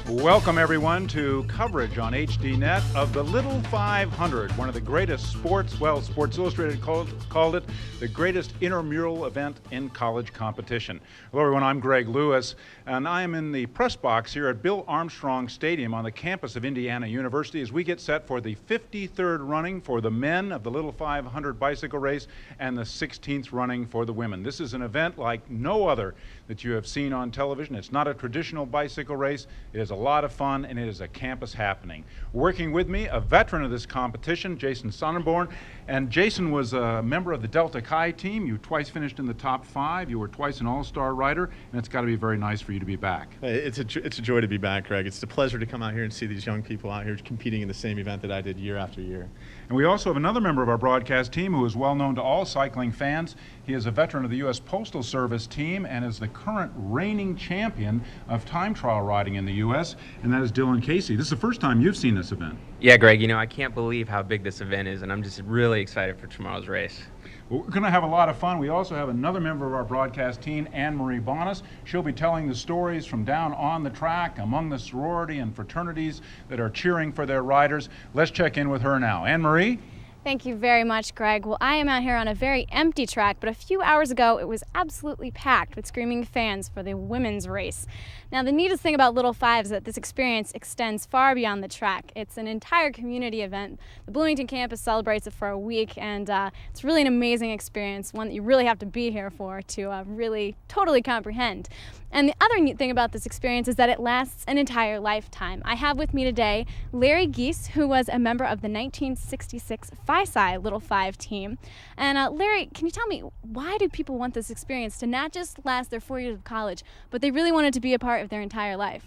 Welcome, everyone, to coverage on HDNet of the Little 500, one of the greatest Sports Illustrated called it the greatest intramural event in college competition. Hello, everyone. I'm Greg Lewis, and I am in the press box here at Bill Armstrong Stadium on the campus of Indiana University as we get set for the 53rd running for the men of the Little 500 bicycle race and the 16th running for the women. This is an event like no other that you have seen on television. It's not a traditional bicycle race. It is a lot of fun, and it is a campus happening. Working with me, a veteran of this competition, Jason Sonnenborn. And Jason was a member of the Delta Chi team. You twice finished in the top 5. You were twice an all-star rider, and it's got to be very nice for you to be back. It's a joy to be back, Greg. It's a pleasure to come out here and see these young people out here competing in the same event that I did year after year. And we also have another member of our broadcast team who is well known to all cycling fans. He is a veteran of the U.S. Postal Service team and is the current reigning champion of time trial riding in the U.S., and that is Dylan Casey. This is the first time you've seen this event. Yeah, Greg, I can't believe how big this event is, and I'm just really excited for tomorrow's race. Well, we're going to have a lot of fun. We also have another member of our broadcast team, Anne-Marie Bonas. She'll be telling the stories from down on the track among the sorority and fraternities that are cheering for their riders. Let's check in with her now. Anne-Marie? Thank you very much, Greg. Well, I am out here on a very empty track, but a few hours ago it was absolutely packed with screaming fans for the women's race. Now, the neatest thing about Little Five is that this experience extends far beyond the track. It's an entire community event. The Bloomington campus celebrates it for a week, and it's really an amazing experience, one that you really have to be here for to really totally comprehend. And the other neat thing about this experience is that it lasts an entire lifetime. I have with me today Larry Geese, who was a member of the 1966 Phi-Psi Little Five team. And Larry, can you tell me, why do people want this experience to not just last their 4 years of college, but they really want it to be a part of their entire life?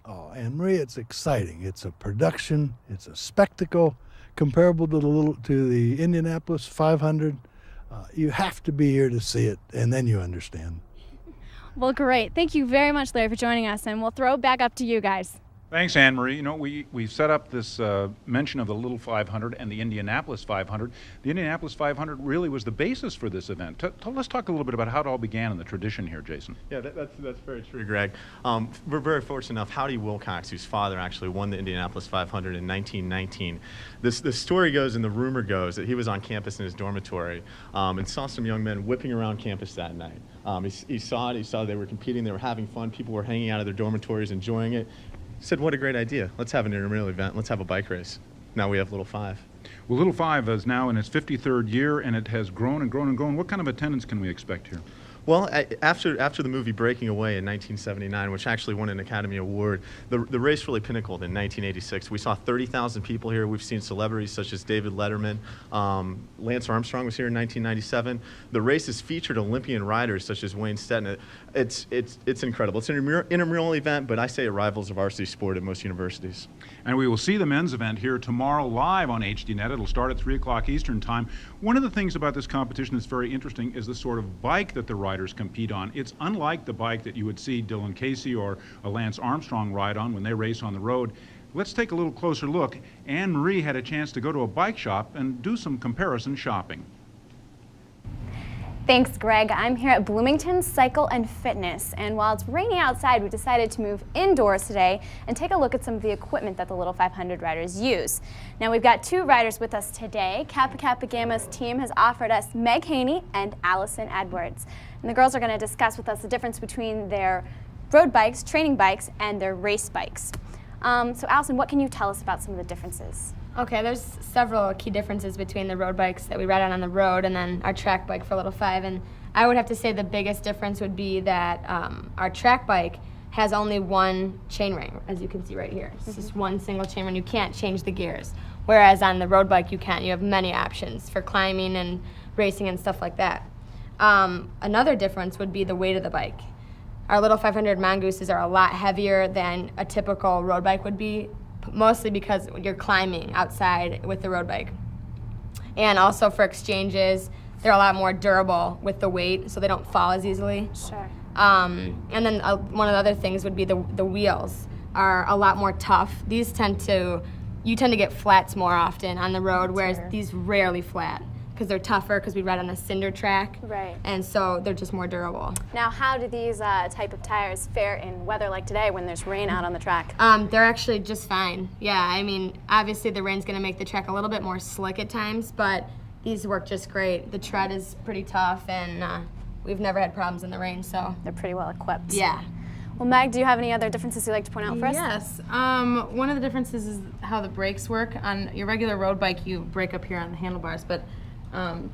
Oh, Anne-Marie, it's exciting. It's a production. It's a spectacle comparable to the Indianapolis 500. You have to be here to see it, and then you understand. Well, great. Thank you very much, Larry, for joining us, and we'll throw it back up to you guys. Thanks, Anne-Marie. We've set up this mention of the Little 500 and the Indianapolis 500. The Indianapolis 500 really was the basis for this event. Let's talk a little bit about how it all began in the tradition here, Jason. Yeah, that's very true, Greg. We're very fortunate enough. Howdy Wilcox, whose father actually won the Indianapolis 500 in 1919. The story goes and the rumor goes that he was on campus in his dormitory and saw some young men whipping around campus that night. He saw it. He saw they were competing. They were having fun. People were hanging out of their dormitories enjoying it. Said, what a great idea. Let's have an intramural event. Let's have a bike race. Now we have Little Five. Well, Little Five is now in its 53rd year, and it has grown and grown and grown. What kind of attendance can we expect here? Well, after the movie Breaking Away in 1979, which actually won an Academy Award, the race really pinnacled in 1986. We saw 30,000 people here. We've seen celebrities such as David Letterman. Lance Armstrong was here in 1997. The race has featured Olympian riders such as Wayne Stetton. It's incredible. It's an intramural event, but I say it rivals a varsity sport at most universities. And we will see the men's event here tomorrow live on HDNet. It'll start at 3 o'clock Eastern Time. One of the things about this competition that's very interesting is the sort of bike that the riders compete on. It's unlike the bike that you would see Dylan Casey or a Lance Armstrong ride on when they race on the road. Let's take a little closer look. Anne-Marie had a chance to go to a bike shop and do some comparison shopping. Thanks, Greg. I'm here at Bloomington Cycle and Fitness, and while it's raining outside, we decided to move indoors today and take a look at some of the equipment that the Little 500 riders use. Now, we've got two riders with us today. Kappa Kappa Gamma's team has offered us Meg Haney and Allison Edwards. And the girls are going to discuss with us the difference between their road bikes, training bikes, and their race bikes. So Allison, what can you tell us about some of the differences? Okay, there's several key differences between the road bikes that we ride on the road and then our track bike for Little Five. And I would have to say the biggest difference would be that our track bike has only one chainring, as you can see right here. It's just one single chainring. You can't change the gears. Whereas on the road bike, you can. You have many options for climbing and racing and stuff like that. Another difference would be the weight of the bike. Our Little 500 Mongooses are a lot heavier than a typical road bike would be, mostly because you're climbing outside with the road bike. And also for exchanges, they're a lot more durable with the weight, so they don't fall as easily. Sure. And then one of the other things would be the wheels are a lot more tough. These you tend to get flats more often on the road, whereas these rarely flat because they're tougher because we ride on a cinder track. Right. And so they're just more durable. Now, how do these type of tires fare in weather like today when there's rain out on the track? They're actually just fine. Yeah, I mean, obviously the rain's going to make the track a little bit more slick at times, but these work just great. The tread is pretty tough, and we've never had problems in the rain, so. They're pretty well equipped. Yeah. Well, Meg, do you have any other differences you'd like to point out for us? Yes. One of the differences is how the brakes work. On your regular road bike, you brake up here on the handlebars, but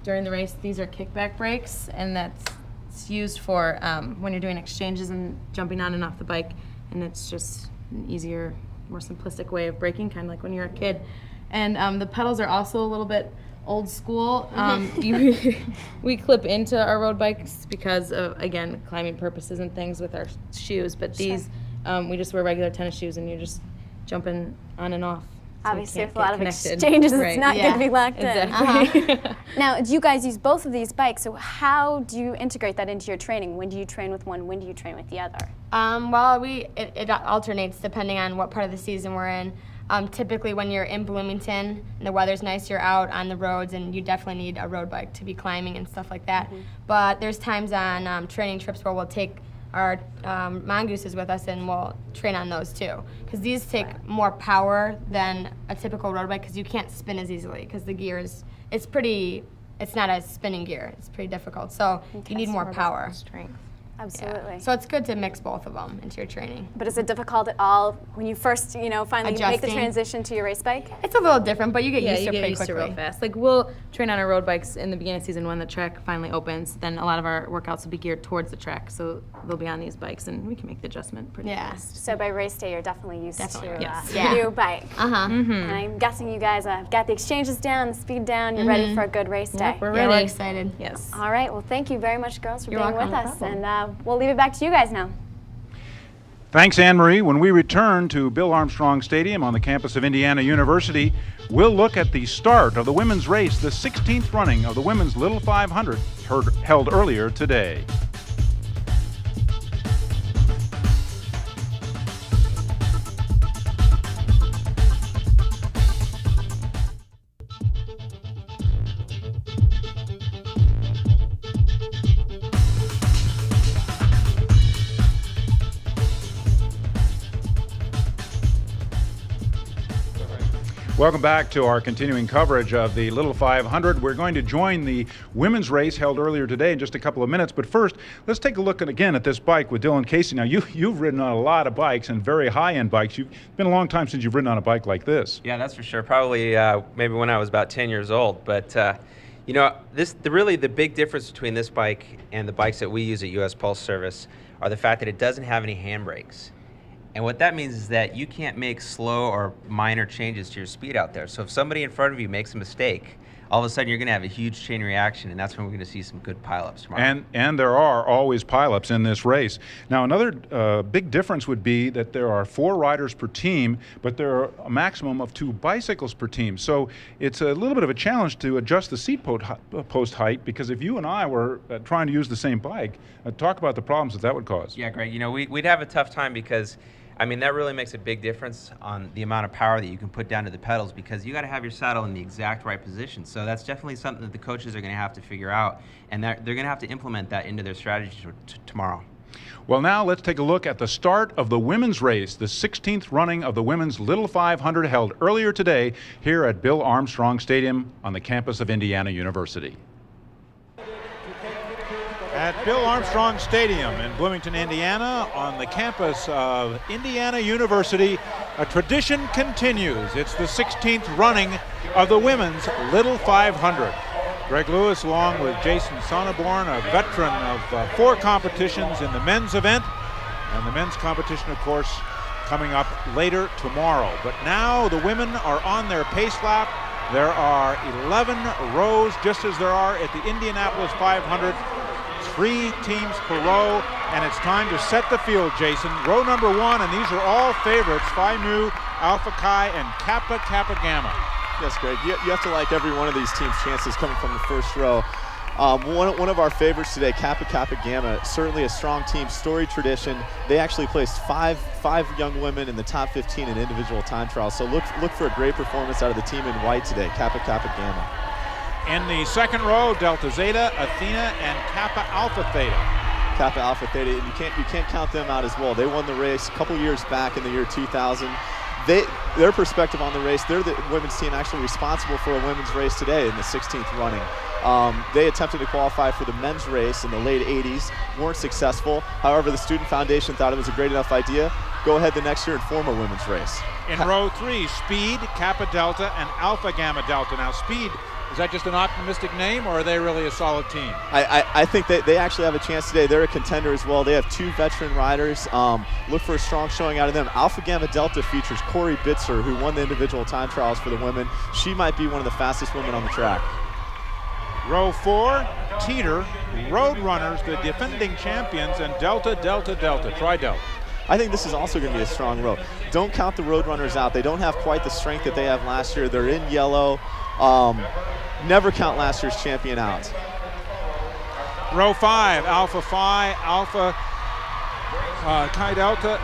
during the race, these are kickback brakes, and it's used for when you're doing exchanges and jumping on and off the bike, and it's just an easier, more simplistic way of braking, kind of like when you're a kid. And the pedals are also a little bit old school. We clip into our road bikes because of, again, climbing purposes and things with our shoes, but these, we just wear regular tennis shoes and you're just jumping on and off. So Obviously, you with can't a lot of get connected. exchanges, Right. it's not going to be locked Exactly. in. Now, do you guys use both of these bikes? So how do you integrate that into your training? When do you train with one? When do you train with the other? Well, it alternates depending on what part of the season we're in. Typically, when you're in Bloomington and the weather's nice, you're out on the roads, and you definitely need a road bike to be climbing and stuff like that. But there's times on training trips where we'll take our mongooses with us, and we'll train on those too. Because these take more power than a typical road bike, because you can't spin as easily, because the gear it's not a spinning gear. It's pretty difficult. So you need more power. Strength. Absolutely. So it's good to mix both of them into your training. But is it difficult at all when you first, finally make the Adjusting. transition to your race bike? It's a little different, but you get Yeah, used you to it get pretty used quickly. to real fast. Like we'll train on our road bikes in the beginning of season when the track finally opens. Then a lot of our workouts will be geared towards the track, so they'll be on these bikes, and we can make the adjustment pretty Yeah. fast. So by race day, you're definitely used Definitely, to yes. Yeah. your new bike. Uh-huh. And I'm guessing you guys got the exchanges down, the speed down. You're ready for a good race day. Yep, we're Yeah, ready. we're excited. Yes. All right. Well, thank you very much, girls, for You're being welcome. with No us. problem. And we'll leave it back to you guys now. Thanks, Anne-Marie. When we return to Bill Armstrong Stadium on the campus of Indiana University, we'll look at the start of the women's race, the 16th running of the women's Little 500 held earlier today. Welcome back to our continuing coverage of the Little 500. We're going to join the women's race held earlier today in just a couple of minutes. But first, let's take a look again at this bike with Dylan Casey. Now, you've ridden on a lot of bikes and very high-end bikes. It's been a long time since you've ridden on a bike like this. Yeah, that's for sure. Probably maybe when I was about 10 years old. But the big difference between this bike and the bikes that we use at U.S. Pulse Service are the fact that it doesn't have any handbrakes. And what that means is that you can't make slow or minor changes to your speed out there. So if somebody in front of you makes a mistake, all of a sudden you're going to have a huge chain reaction, and that's when we're going to see some good pileups tomorrow. And there are always pileups in this race. Now, another big difference would be that there are 4 riders per team, but there are a maximum of 2 bicycles per team. So it's a little bit of a challenge to adjust the seat post height, because if you and I were trying to use the same bike, talk about the problems that would cause. Yeah, Greg, we'd have a tough time because that really makes a big difference on the amount of power that you can put down to the pedals, because you got to have your saddle in the exact right position. So that's definitely something that the coaches are going to have to figure out, and they're going to have to implement that into their strategy tomorrow. Well, now let's take a look at the start of the women's race, the 16th running of the women's Little 500 held earlier today here at Bill Armstrong Stadium on the campus of Indiana University. At Bill Armstrong Stadium in Bloomington, Indiana, on the campus of Indiana University, a tradition continues. It's the 16th running of the women's Little 500. Greg Lewis, along with Jason Sonneborn, a veteran of 4 competitions in the men's event, and the men's competition, of course, coming up later tomorrow. But now the women are on their pace lap. There are 11 rows, just as there are at the Indianapolis 500. 3 teams per row, and it's time to set the field, Jason. Row number 1, and these are all favorites. Phi Mu Alpha Chi, and Kappa Kappa Gamma. Yes, Greg. You have to like every one of these teams' chances coming from the first row. One of our favorites today, Kappa Kappa Gamma, certainly a strong team, storied tradition. They actually placed five young women in the top 15 in individual time trials. So look for a great performance out of the team in white today, Kappa Kappa Gamma. In the second row, Delta Zeta, Athena, and Kappa Alpha Theta. Kappa Alpha Theta, and you can't count them out as well. They won the race a couple years back in the year 2000. Their perspective on the race, they're the women's team actually responsible for a women's race today in the 16th running. They attempted to qualify for the men's race in the late 80s, weren't successful. However, the Student Foundation thought it was a great enough idea. Go ahead the next year and form a women's race. In row 3, Speed, Kappa Delta, and Alpha Gamma Delta. Now, Speed, is that just an optimistic name, or are they really a solid team? I think they actually have a chance today. They're a contender as well. They have 2 veteran riders. Look for a strong showing out of them. Alpha Gamma Delta features Corey Bitzer, who won the individual time trials for the women. She might be one of the fastest women on the track. Row 4, Teeter, Roadrunners, the defending champions, and Delta, Delta, Delta, Tri-Delta. I think this is also going to be a strong row. Don't count the Roadrunners out. They don't have quite the strength that they have last year. They're in yellow. Never count last year's champion out. Row 5, Alpha Phi, Alpha Chi Delta.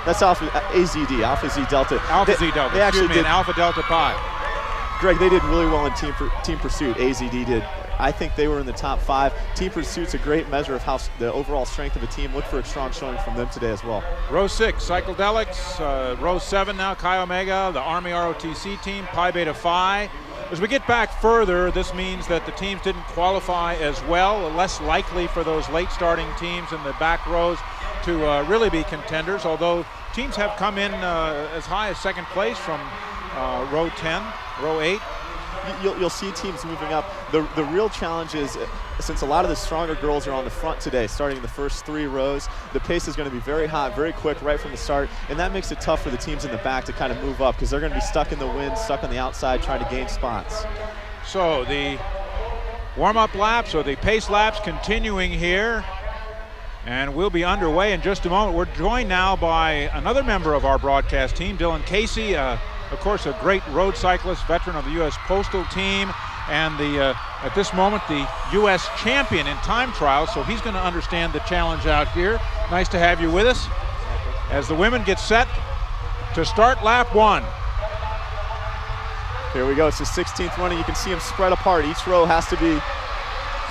That's Alpha AZD, Alpha Z Delta. Alpha Z Delta. They actually did. And Alpha Delta Pi. Greg, they did really well in team pursuit. AZD did. I think they were in the top 5. Team pursuit's a great measure of how the overall strength of a team. Look for a strong showing from them today as well. Row 6, Psychedelics. Row 7 now, Chi Omega, the Army ROTC team, Pi Beta Phi. As we get back further, this means that the teams didn't qualify as well, less likely for those late starting teams in the back rows to really be contenders, although teams have come in as high as second place from row 10, row 8. You'll see teams moving up. The real challenge is, since a lot of the stronger girls are on the front today, starting in the first 3 rows, the pace is going to be very hot, very quick right from the start, and that makes it tough for the teams in the back to kind of move up because they're going to be stuck in the wind, stuck on the outside, trying to gain spots. So the warm-up laps, or the pace laps, continuing here, and we'll be underway in just a moment. We're joined now by another member of our broadcast team, Dylan Casey, of course, a great road cyclist, veteran of the U.S. Postal Team, and at this moment, the U.S. champion in time trials, so he's going to understand the challenge out here. Nice to have you with us as the women get set to start lap 1. Here we go. It's the 16th running. You can see them spread apart. Each row has to be.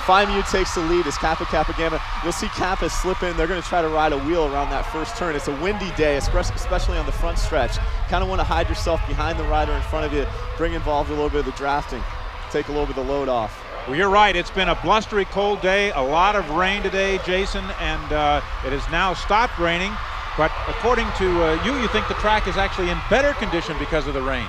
Phi Mu takes the lead as Kappa Kappa Gamma. You'll see Kappa slip in. They're going to try to ride a wheel around that first turn. It's a windy day, especially on the front stretch. Kind of want to hide yourself behind the rider in front of you, bring involved a little bit of the drafting, take a little bit of the load off. Well, you're right. It's been a blustery cold day, a lot of rain today, Jason, and it has now stopped raining. But according to you think the track is actually in better condition because of the rain.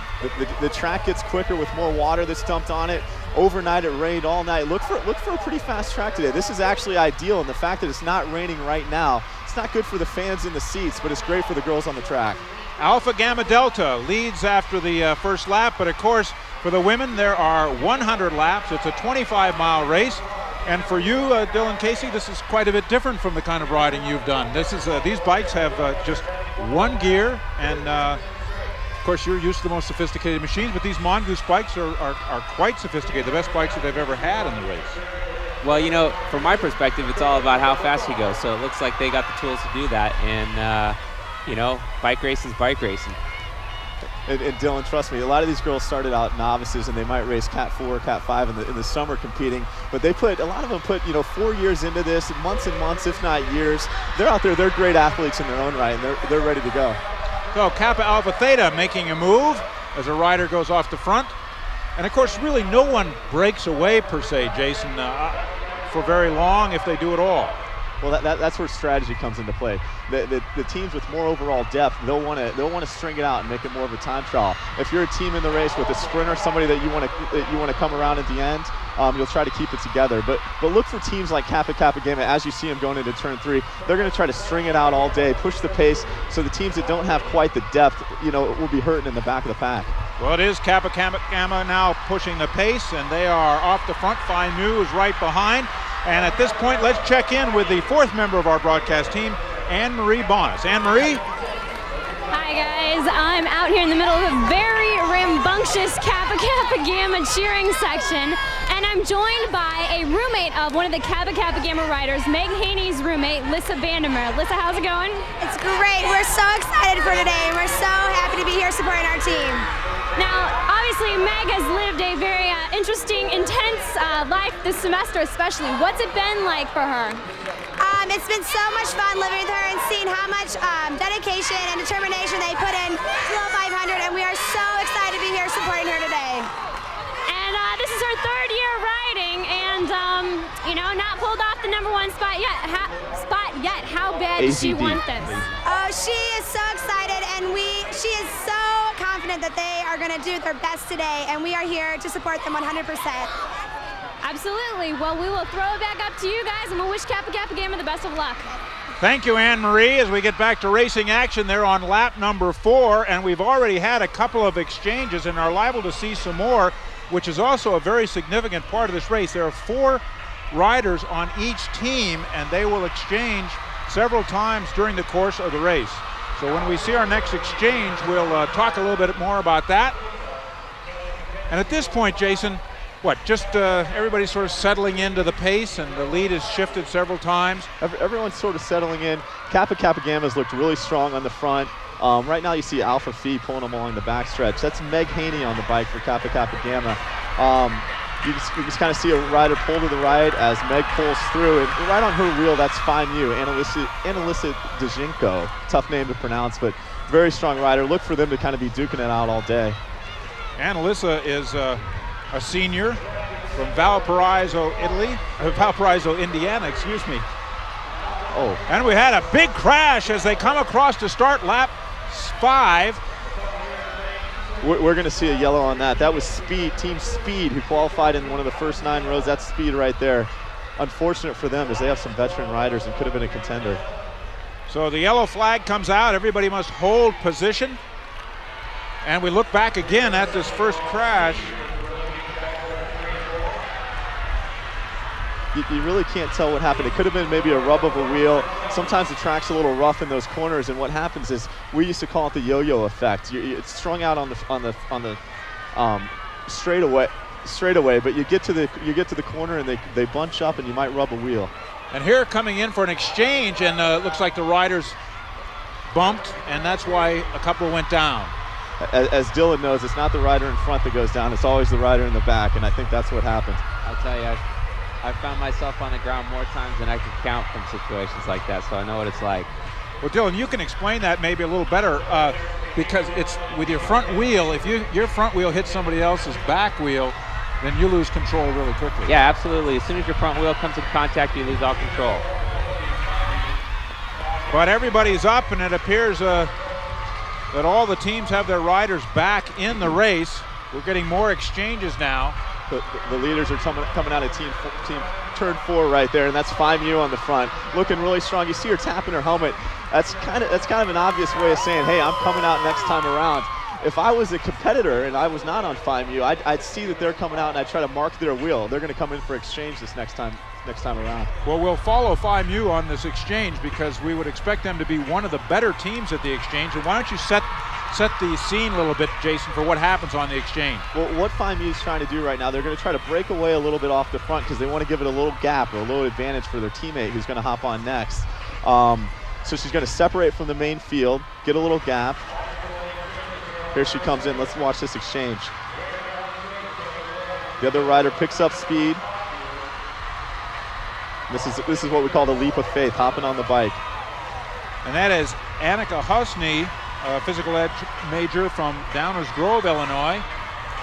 The track gets quicker with more water that's dumped on it. Overnight it rained all night. Look for a pretty fast track today. This is actually ideal, and the fact that it's not raining right now, it's not good for the fans in the seats, but it's great for the girls on the track. Alpha Gamma Delta leads after the first lap, but of course for the women there are 100 laps. It's a 25-mile race. And for you, Dylan Casey, this is quite a bit different from the kind of riding you've done. This is these bikes have just one gear, and of course you're used to the most sophisticated machines, but these Mongoose bikes are quite sophisticated, the best bikes that they've ever had in the race. Well, you know, from my perspective, it's all about how fast you go, so it looks like they got the tools to do that, and you know, bike racing is bike racing. And Dylan, trust me, a lot of these girls started out novices, and they might race Cat 4, Cat 5 in the summer competing. But a lot of them put 4 years into this, months and months, if not years. They're out there, they're great athletes in their own right, and they're ready to go. So Kappa Alpha Theta making a move as a rider goes off the front. And of course, really no one breaks away per se, Jason, for very long if they do it all. Well, that's where strategy comes into play. The teams with more overall depth, they'll want to string it out and make it more of a time trial. If you're a team in the race with a sprinter, somebody that you want to come around at the end, you'll try to keep it together. But look for teams like Kappa Kappa Gamma. As you see them going into turn 3, they're going to try to string it out all day, push the pace. So the teams that don't have quite the depth, will be hurting in the back of the pack. Well, it is Kappa Kappa Gamma now pushing the pace, and they are off the front. Phi Mu is right behind. And at this point, let's check in with the 4th member of our broadcast team, Anne-Marie Bonas. Anne-Marie? Hi, guys, I'm out here in the middle of a very rambunctious Kappa Kappa Gamma cheering section, and I'm joined by a roommate of one of the Kappa Kappa Gamma riders, Meg Haney's roommate, Lissa Vandermeer. Lissa, how's it going? It's great. We're so excited for today, and we're so happy to be here supporting our team. Now, obviously, Meg has lived a very interesting, intense life this semester especially. What's it been like for her? It's been so much fun living with her and seeing how much dedication and determination they put in to the 500, and we are so excited to be here supporting her today. And this is her third year riding, and not pulled off the #1 spot yet. How bad does she want this? Oh, she is so excited, and she is so confident that they are going to do their best today, and we are here to support them 100%. Absolutely. Well, we will throw it back up to you guys, and we'll wish Kappa Kappa Gamma the best of luck. Thank you, Anne-Marie. As we get back to racing action, they're on lap number 4, and we've already had a couple of exchanges and are liable to see some more, which is also a very significant part of this race. There are 4 riders on each team, and they will exchange several times during the course of the race. So when we see our next exchange, we'll talk a little bit more about that. And at this point, Jason, everybody's sort of settling into the pace, and the lead has shifted several times. Everyone's sort of settling in. Kappa Kappa Gamma's looked really strong on the front. Right now you see Alpha Phi pulling them along the backstretch. That's Meg Haney on the bike for Kappa Kappa Gamma. You just kind of see a rider pull to the right as Meg pulls through, and right on her wheel, that's Phi Mu, Annalisa Dejinko. Tough name to pronounce, but very strong rider. Look for them to kind of be duking it out all day. Annalisa is a senior from Valparaiso, Indiana, excuse me. Oh. And we had a big crash as they come across to start lap 5. We're going to see a yellow on that. That was Speed, Team Speed, who qualified in one of the first 9 rows. That's Speed right there. Unfortunate for them, as they have some veteran riders and could have been a contender. So the yellow flag comes out. Everybody must hold position. And we look back again at this first crash. You really can't tell what happened. It could have been maybe a rub of a wheel. Sometimes the track's a little rough in those corners, and what happens is we used to call it the yo-yo effect. It's strung out on the straightaway, but you get to the corner and they bunch up, and you might rub a wheel. And here coming in for an exchange, and looks like the riders bumped, and that's why a couple went down. As Dylan knows, it's not the rider in front that goes down. It's always the rider in the back, and I think that's what happened. I'll tell you, I found myself on the ground more times than I could count from situations like that, so I know what it's like. Well, Dylan, you can explain that maybe a little better because it's with your front wheel. If your front wheel hits somebody else's back wheel, then you lose control really quickly. Yeah, absolutely. As soon as your front wheel comes in contact, you lose all control. But everybody's up, and it appears that all the teams have their riders back in the race. We're getting more exchanges now. The leaders are coming out of team turn 4 right there, and that's Phi Mu on the front, looking really strong. You see her tapping her helmet. That's kind of an obvious way of saying, hey, I'm coming out next time around. If I was a competitor and I was not on Phi Mu, I'd see that they're coming out, and I'd try to mark their wheel. They're going to come in for exchange this next time around. Well, we'll follow Phi Mu on this exchange because we would expect them to be one of the better teams at the exchange. And why don't you set the scene a little bit, Jason, for what happens on the exchange? Well, what Phi Mu is trying to do right now, they're going to try to break away a little bit off the front because they want to give it a little gap or a little advantage for their teammate who's going to hop on next. So she's going to separate from the main field, get a little gap. Here she comes in. Let's watch this exchange. The other rider picks up speed. This is what we call the leap of faith, hopping on the bike. And that is Annika Husney, a physical ed major from Downers Grove, Illinois.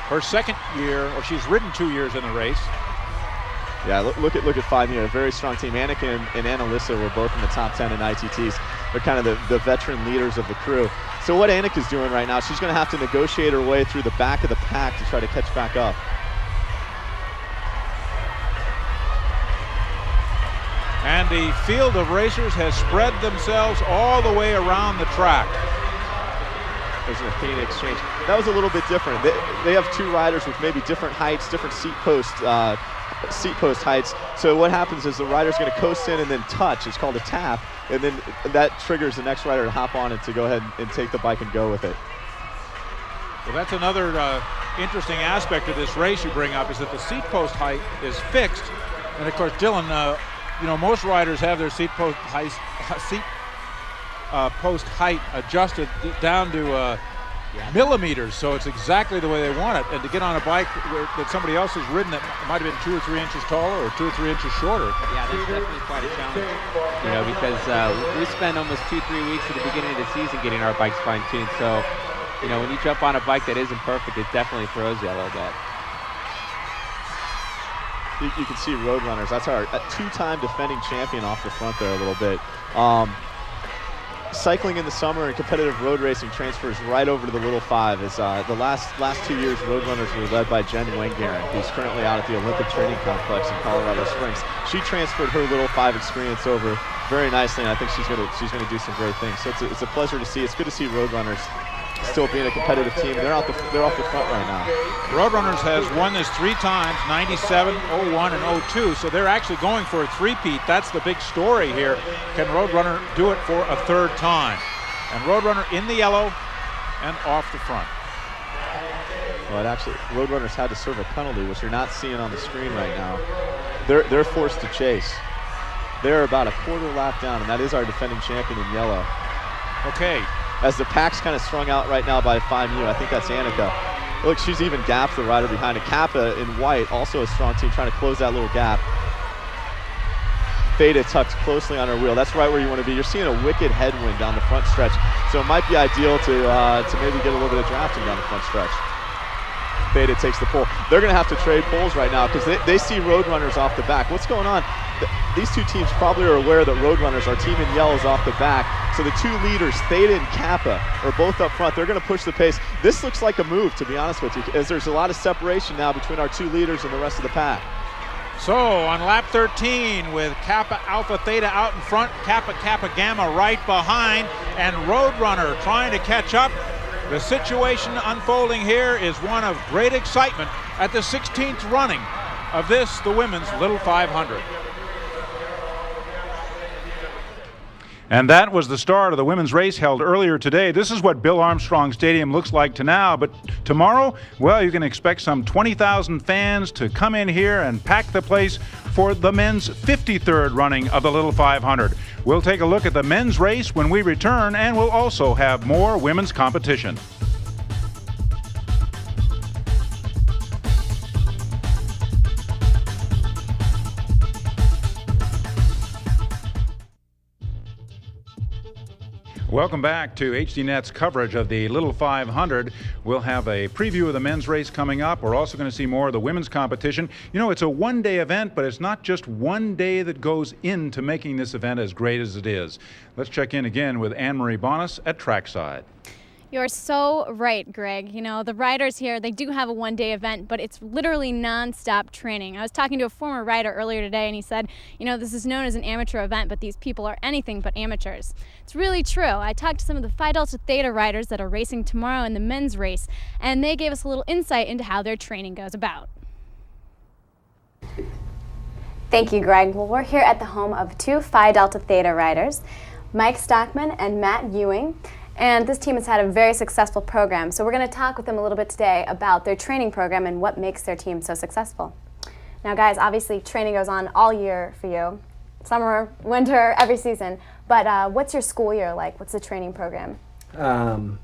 Her second year, or she's ridden 2 years in the race. Yeah, look at Phi Mu, a very strong team. Annika and Annalisa were both in the top 10 in ITTs. They're kind of the veteran leaders of the crew. So what Annika's doing right now, she's going to have to negotiate her way through the back of the pack to try to catch back up. And the field of racers has spread themselves all the way around the track. There's an Athena exchange. That was a little bit different. They have two riders with maybe different heights, different seat post heights. So what happens is the rider's going to coast in and then touch. It's called a tap, and then that triggers the next rider to hop on it to go ahead and take the bike and go with it. Well, that's another interesting aspect of this race you bring up, is that the seat post height is fixed. And of course, Dylan, most riders have their seat post height adjusted down to millimeters, so it's exactly the way they want it. And to get on a bike that somebody else has ridden that might have been 2 or 3 inches taller or 2 or 3 inches shorter. Yeah, that's definitely quite a challenge. Because we spend almost 2-3 weeks at the beginning of the season getting our bikes fine-tuned. So, when you jump on a bike that isn't perfect, it definitely throws you a little bit. You can see Roadrunners. That's our two-time defending champion off the front there a little bit. Cycling in the summer and competitive road racing transfers right over to the Little Five. As the last 2 years, Roadrunners were led by Jen Wengaren, who's currently out at the Olympic Training Complex in Colorado Springs. She transferred her Little Five experience over very nicely, and I think she's gonna do some great things. So it's a pleasure to see. It's good to see Roadrunners still being a competitive team. They're off the front right now. Roadrunners has won this 3 times, 97, 01, and 02, so they're actually going for a three-peat. That's the big story here. Can Roadrunner do it for a 3rd time? And Roadrunner in the yellow and off the front. Well, Roadrunners had to serve a penalty, which you're not seeing on the screen right now. They're forced to chase. They're about a quarter lap down, and that is our defending champion in yellow. Okay. As the pack's kind of strung out right now by FIMU, I think that's Annika. Look, she's even gapped the rider behind it. Kappa in white, also a strong team, trying to close that little gap. Theta tucked closely on her wheel. That's right where you want to be. You're seeing a wicked headwind down the front stretch, so it might be ideal to maybe get a little bit of drafting down the front stretch. Theta takes the pole. They're going to have to trade poles right now because they see Roadrunners off the back. What's going on? These two teams probably are aware that Roadrunners, our team in yellow, is off the back. So the two leaders, Theta and Kappa, are both up front. They're going to push the pace. This looks like a move, to be honest with you, as there's a lot of separation now between our two leaders and the rest of the pack. So on lap 13, with Kappa Alpha Theta out in front, Kappa Kappa Gamma right behind, and Roadrunner trying to catch up. The situation unfolding here is one of great excitement at the 16th running of the women's Little 500. And that was the start of the women's race held earlier today. This is what Bill Armstrong Stadium looks like now, but tomorrow, well, you can expect some 20,000 fans to come in here and pack the place for the men's 53rd running of the Little 500. We'll take a look at the men's race when we return, and we'll also have more women's competition. Welcome back to HDNet's coverage of the Little 500. We'll have a preview of the men's race coming up. We're also going to see more of the women's competition. It's a one-day event, but it's not just one day that goes into making this event as great as it is. Let's check in again with Anne-Marie Bonas at Trackside. You're so right, Greg. The riders here, they do have a one-day event, but it's literally non-stop training. I was talking to a former rider earlier today, and he said, this is known as an amateur event, but these people are anything but amateurs. It's really true. I talked to some of the Phi Delta Theta riders that are racing tomorrow in the men's race, and they gave us a little insight into how their training goes about. Thank you, Greg. Well, we're here at the home of 2 Phi Delta Theta riders, Mike Stockman and Matt Ewing. And this team has had a very successful program, so we're going to talk with them a little bit today about their training program and what makes their team so successful. Now guys, obviously training goes on all year for you, summer, winter, every season, but what's your school year like? What's the training program?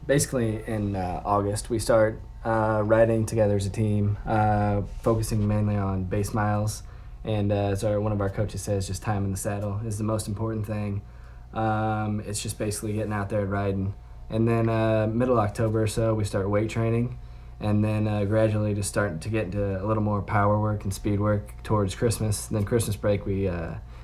Basically in August we start riding together as a team, focusing mainly on base miles, and as one of our coaches says, just time in the saddle is the most important thing. It's just basically getting out there and riding. And then middle October or so, we start weight training, and then gradually just start to get into a little more power work and speed work towards Christmas. And then Christmas break, we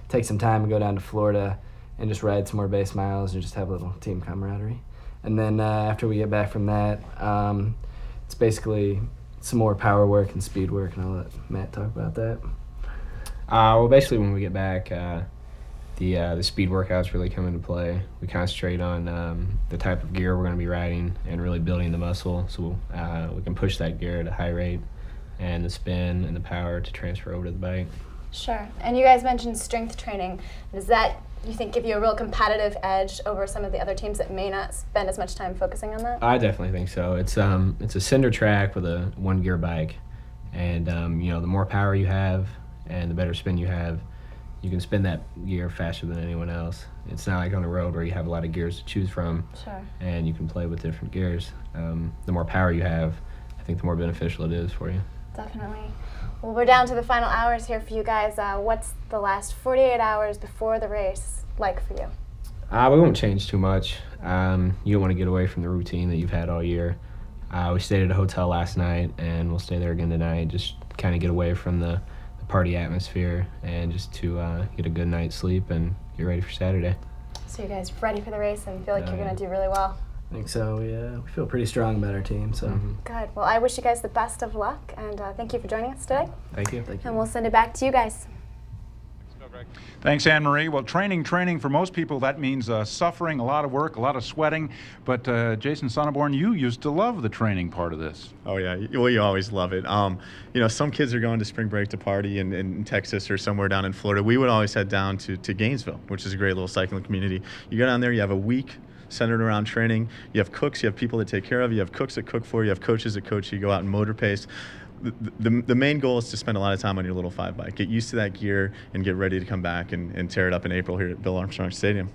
take some time and go down to Florida and just ride some more base miles and just have a little team camaraderie. And then after we get back from that, it's basically some more power work and speed work, and I'll let Matt talk about that. Well, basically when we get back, the speed workouts really come into play. We concentrate on the type of gear we're going to be riding and really building the muscle so we can push that gear at a high rate, and the spin and the power to transfer over to the bike. Sure. And you guys mentioned strength training. Does that, you think, give you a real competitive edge over some of the other teams that may not spend as much time focusing on that? I definitely think so. It's a cinder track with a one gear bike, and you know, the more power you have and the better spin you have, you can spin that gear faster than anyone else. It's not like on the road where you have a lot of gears to choose from. Sure. And you can play with different gears. The more power you have, I think the more beneficial it is for you. Definitely. Well, we're down to the final hours here for you guys. What's the last 48 hours before the race like for you? We won't change too much. You don't want to get away from the routine that you've had all year. We stayed at a hotel last night, and we'll stay there again tonight, just kind of get away from the party atmosphere and just to get a good night's sleep and get ready for Saturday. So you guys ready for the race and feel like you're going to do really well? I think so. We feel pretty strong about our team. So Good. Well, I wish you guys the best of luck, and thank you for joining us today. Thank you. And we'll send it back to you guys. Thanks, Anne-Marie. Well, training for most people, that means suffering, a lot of work, a lot of sweating. But Jason Sonneborn, you used to love the training part of this. Oh, yeah. Well, you always love it. You know, some kids are going to spring break to party in Texas or somewhere down in Florida. We would always head down to Gainesville, which is a great little cycling community. You go down there, you have a week centered around training. You have cooks, you have people that take care of you, have cooks that cook for you, have coaches that coach you, go out and motor pace. The main goal is to spend a lot of time on your little 5 bike. Get used to that gear and get ready to come back and tear it up in April here at Bill Armstrong Stadium.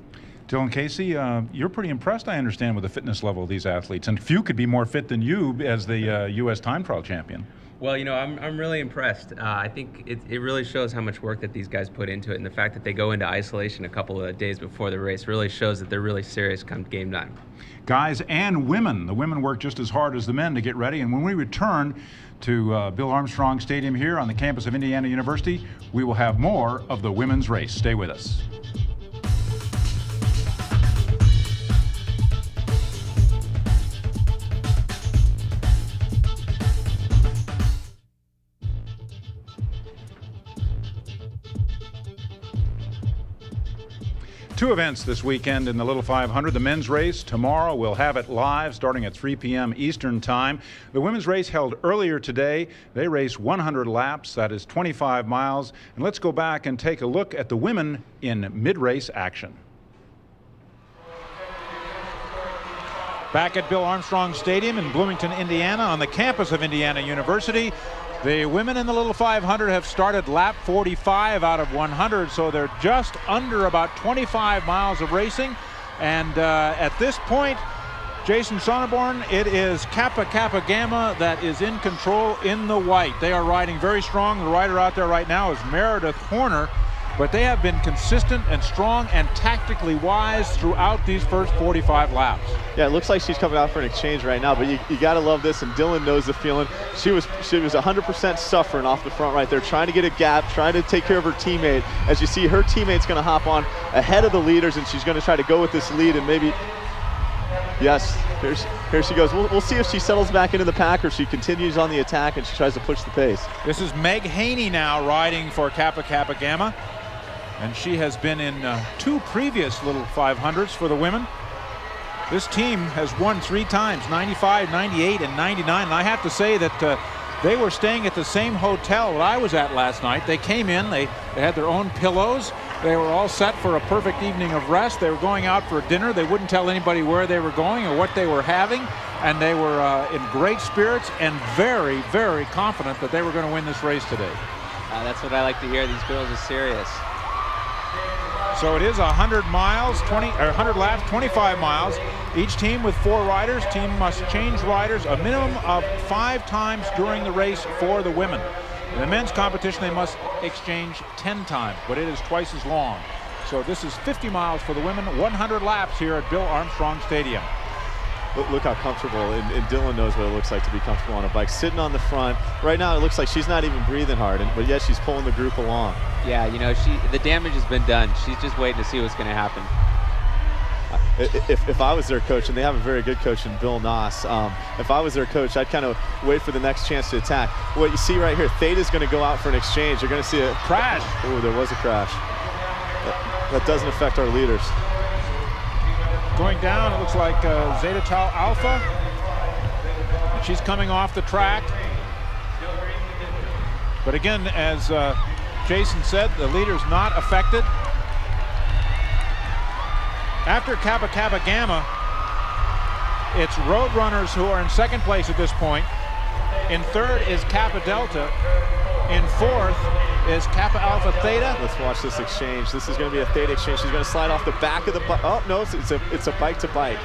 Dylan Casey, you're pretty impressed, I understand, with the fitness level of these athletes. And few could be more fit than you as the U.S. time trial champion. Well, you know, I'm really impressed. I think it really shows how much work that these guys put into it, and the fact that they go into isolation a couple of days before the race really shows that they're really serious come game time. Guys and women. The women work just as hard as the men to get ready. And when we return to Bill Armstrong Stadium here on the campus of Indiana University, we will have more of the women's race. Stay with us. Two events this weekend in the Little 500. The men's race tomorrow. We'll have it live starting at 3 p.m. Eastern time. The women's race held earlier today. They raced 100 laps. That is 25 miles. And let's go back and take a look at the women in mid-race action. Back at Bill Armstrong Stadium in Bloomington, Indiana, on the campus of Indiana University. The women in the Little 500 have started lap 45 out of 100, so they're just under about 25 miles of racing. And at this point, Jason Sonneborn, it is Kappa Kappa Gamma that is in control in the white. They are riding very strong. The rider out there right now is Meredith Horner, but they have been consistent and strong and tactically wise throughout these first 45 laps. Yeah, it looks like she's coming out for an exchange right now, but you got to love this, and Dylan knows the feeling. She was 100% suffering off the front right there, trying to get a gap, trying to take care of her teammate. As you see, her teammate's going to hop on ahead of the leaders, and she's going to try to go with this lead and maybe, yes, here she goes. We'll see if she settles back into the pack or she continues on the attack and she tries to push the pace. This is Meg Haney now riding for Kappa Kappa Gamma. And she has been in 2 previous Little 500s for the women. This team has won 3 times, 95, 98, and 99. And I have to say that they were staying at the same hotel that I was at last night. They came in, they had their own pillows. They were all set for a perfect evening of rest. They were going out for dinner. They wouldn't tell anybody where they were going or what they were having. And they were in great spirits and very, very confident that they were going to win this race today. That's what I like to hear. These girls are serious. So it is 100 miles, 100 laps, 25 miles. Each team with 4 riders. Team must change riders a minimum of 5 times during the race for the women. In the men's competition, they must exchange 10 times, but it is twice as long. So this is 50 miles for the women, 100 laps here at Bill Armstrong Stadium. Look how comfortable, and Dylan knows what it looks like to be comfortable on a bike. Sitting on the front, right now it looks like she's not even breathing hard, but yet she's pulling the group along. Yeah, you know, the damage has been done. She's just waiting to see what's going to happen. If I was their coach, and they have a very good coach in Bill Noss, if I was their coach, I'd kind of wait for the next chance to attack. What you see right here, Theta's going to go out for an exchange. You're going to see a crash. Oh, there was a crash. that doesn't affect our leaders. Going down, it looks like Zeta Tau Alpha. And she's coming off the track. But again, as Jason said, the leader's not affected. After Kappa Kappa Gamma, it's Roadrunners who are in second place at this point. In third is Kappa Delta. In fourth is Kappa Alpha Theta. Let's watch this exchange. This is going to be a Theta exchange. She's going to slide off the back of the bike. Oh, no, it's a bike to bike.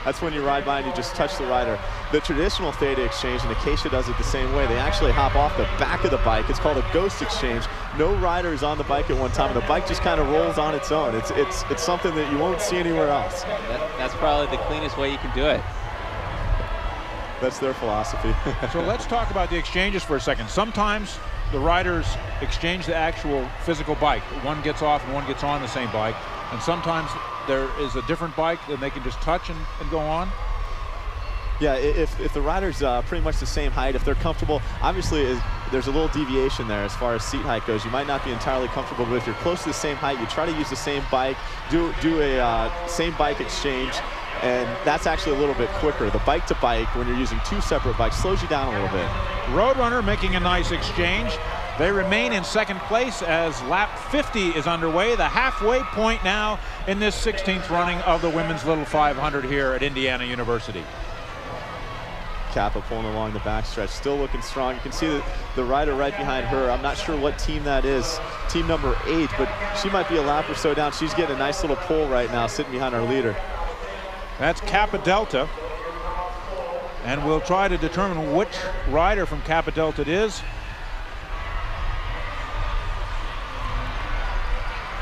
That's when you ride by and you just touch the rider. The traditional Theta exchange, and Acacia does it the same way. They actually hop off the back of the bike. It's called a ghost exchange. No rider is on the bike at one time, and the bike just kind of rolls on its own. It's something that you won't see anywhere else. That's probably the cleanest way you can do it. That's their philosophy. So let's talk about the exchanges for a second. Sometimes the riders exchange the actual physical bike. One gets off and one gets on the same bike. And sometimes there is a different bike that they can just touch and go on. Yeah, if the rider's pretty much the same height, if they're comfortable, obviously there's a little deviation there as far as seat height goes. You might not be entirely comfortable, but if you're close to the same height, you try to use the same bike, do a same bike exchange, and that's actually a little bit quicker. The bike to bike, when you're using two separate bikes, slows you down a little bit. Roadrunner making a nice exchange. They remain in second place as lap 50 is underway, the halfway point now in this 16th running of the Women's Little 500 here at Indiana University. Kappa pulling along the backstretch, still looking strong. You can see the rider right behind her. I'm not sure what team that is, team number 8, but she might be a lap or so down. She's getting a nice little pull right now, sitting behind our leader. That's Kappa Delta. And we'll try to determine which rider from Kappa Delta it is.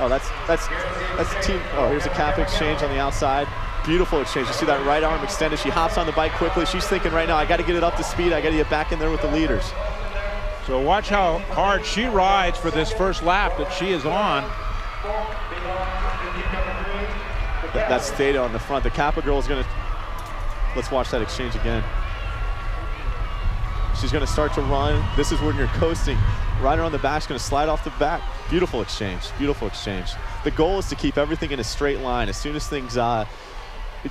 Oh, that's the team. Oh, here's a Kappa exchange on the outside. Beautiful exchange. You see that right arm extended. She hops on the bike quickly. She's thinking right now, I got to get it up to speed. I got to get back in there with the leaders. So watch how hard she rides for this first lap that she is on. That's Theta on the front. The Kappa girl is going to, let's watch that exchange again. She's going to start to run. This is when you're coasting. Rider on the back is going to slide off the back. Beautiful exchange, beautiful exchange. The goal is to keep everything in a straight line. As soon as things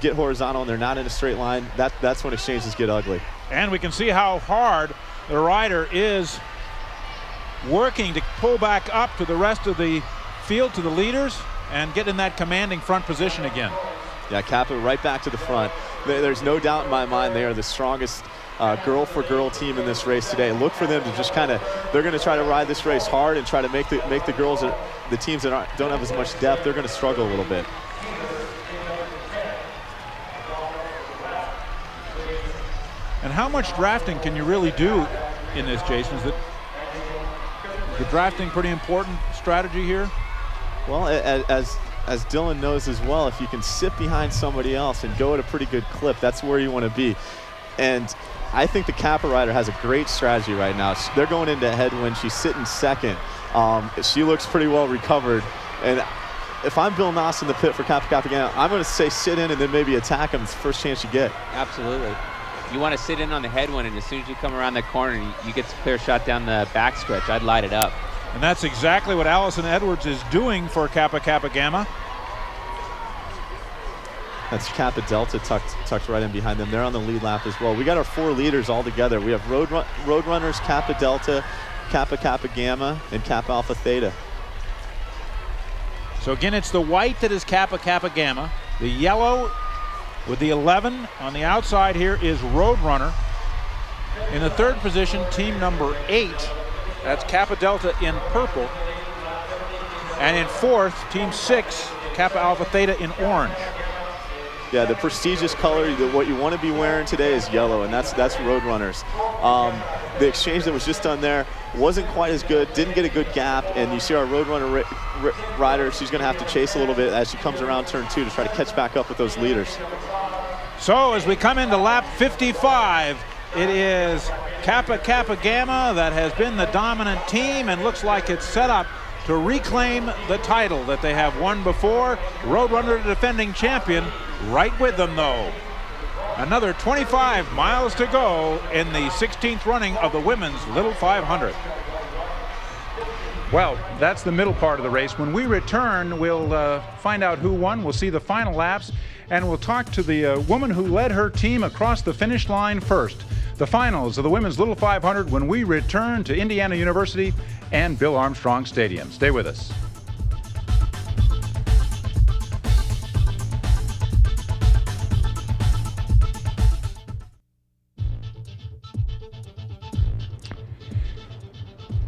get horizontal and they're not in a straight line, that's when exchanges get ugly. And we can see how hard the rider is working to pull back up to the rest of the field, to the leaders, and get in that commanding front position again. Yeah, Kappa right back to the front. There's no doubt in my mind they are the strongest girl-for-girl team in this race today. Look for them to just kind of, they're going to try to ride this race hard and try to make the girls, the teams that don't have as much depth, they're going to struggle a little bit. And how much drafting can you really do in this, Jason? Is the drafting pretty important strategy here? Well, as Dylan knows as well, if you can sit behind somebody else and go at a pretty good clip, that's where you want to be. And I think the Kappa rider has a great strategy right now. They're going into a headwind. She's sitting second. She looks pretty well recovered. And if I'm Bill Noss in the pit for Kappa Kappa Gamma, I'm going to say sit in and then maybe attack them the first chance you get. Absolutely. You want to sit in on the headwind, and as soon as you come around the corner, you get a clear shot down the backstretch. I'd light it up. And that's exactly what Allison Edwards is doing for Kappa Kappa Gamma. That's Kappa Delta tucked right in behind them. They're on the lead lap as well. We got our 4 leaders all together. We have Roadrunners, Kappa Delta, Kappa Kappa Gamma, and Kappa Alpha Theta. So again, it's the white that is Kappa Kappa Gamma. The yellow with the 11 on the outside here is Roadrunner. In the third position, team number 8. That's Kappa Delta in purple. And in fourth, team 6, Kappa Alpha Theta in orange. Yeah, the prestigious color, what you want to be wearing today is yellow, and that's Roadrunners. The exchange that was just done there wasn't quite as good, didn't get a good gap, and you see our Roadrunner rider, she's going to have to chase a little bit as she comes around turn 2 to try to catch back up with those leaders. So as we come into lap 55, it is Kappa Kappa Gamma that has been the dominant team and looks like it's set up to reclaim the title that they have won before. Roadrunner, the defending champion, right with them though. Another 25 miles to go in the 16th running of the Women's Little 500. Well, that's the middle part of the race. When we return, we'll find out who won. We'll see the final laps, and we'll talk to the woman who led her team across the finish line first. The finals of the Women's Little 500 when we return to Indiana University and Bill Armstrong Stadium. Stay with us.